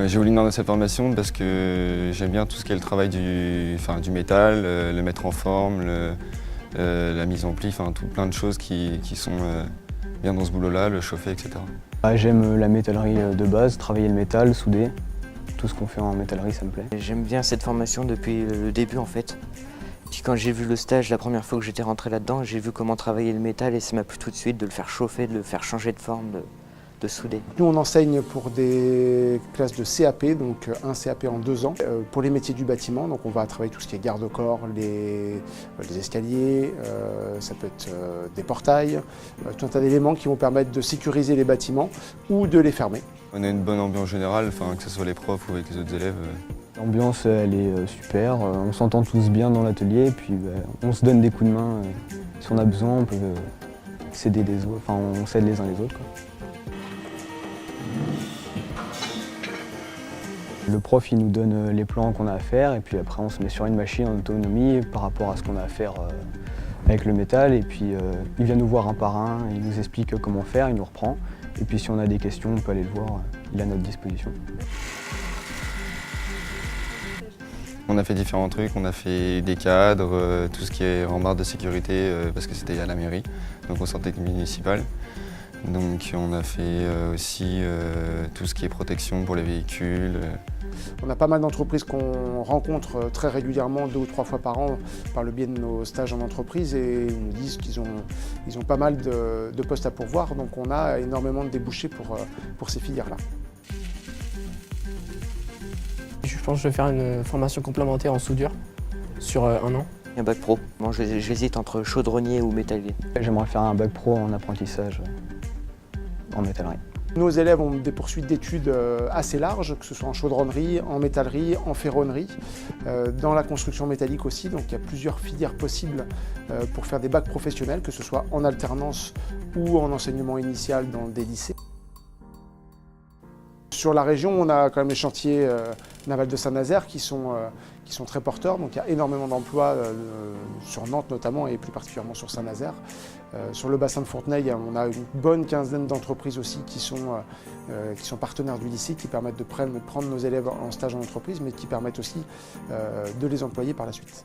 J'ai voulu demander cette formation parce que j'aime bien tout ce qui est le travail du métal, le mettre en forme, la mise en pli, plein de choses qui sont bien dans ce boulot-là, le chauffer, etc. J'aime la métallerie de base, travailler le métal, souder. Tout ce qu'on fait en métallerie, ça me plaît. J'aime bien cette formation depuis le début en fait. Puis quand j'ai vu le stage, la première fois que j'étais rentré là-dedans, j'ai vu comment travailler le métal et ça m'a plu tout de suite de le faire chauffer, de le faire changer de forme, de souder. Nous on enseigne pour des classes de CAP, donc un CAP en 2 ans, pour les métiers du bâtiment. Donc on va travailler tout ce qui est garde-corps, les escaliers, ça peut être des portails, tout un tas d'éléments qui vont permettre de sécuriser les bâtiments ou de les fermer. On a une bonne ambiance générale, que ce soit les profs ou avec les autres élèves. L'ambiance elle est super, on s'entend tous bien dans l'atelier, puis on se donne des coups de main. Si on a besoin, on peut s'aider des autres, on s'aide les uns les autres, quoi. Le prof il nous donne les plans qu'on a à faire et puis après on se met sur une machine en autonomie par rapport à ce qu'on a à faire avec le métal et puis il vient nous voir un par un, il nous explique comment faire, il nous reprend et puis si on a des questions on peut aller le voir, il est à notre disposition. On a fait différents trucs, on a fait des cadres, tout ce qui est rambarde de sécurité parce que c'était à la mairie, donc au centre technique municipal. Donc on a fait aussi tout ce qui est protection pour les véhicules. On a pas mal d'entreprises qu'on rencontre très régulièrement, 2 ou 3 fois par an, par le biais de nos stages en entreprise et ils nous disent qu'ils ont pas mal de postes à pourvoir, donc on a énormément de débouchés pour ces filières-là. Je pense que je vais faire une formation complémentaire en soudure sur 1 an. Un bac pro. Moi j'hésite entre chaudronnier ou métallier. J'aimerais faire un bac pro en apprentissage en métallerie. Nos élèves ont des poursuites d'études assez larges, que ce soit en chaudronnerie, en métallerie, en ferronnerie, dans la construction métallique aussi. Donc il y a plusieurs filières possibles pour faire des bacs professionnels, que ce soit en alternance ou en enseignement initial dans des lycées. Sur la région, on a quand même les chantiers navals de Saint-Nazaire qui sont très porteurs. Donc il y a énormément d'emplois sur Nantes notamment et plus particulièrement sur Saint-Nazaire. Sur le bassin de Fourtenay, on a une bonne quinzaine d'entreprises aussi qui sont partenaires du lycée, qui permettent de prendre nos élèves en stage en entreprise, mais qui permettent aussi de les employer par la suite.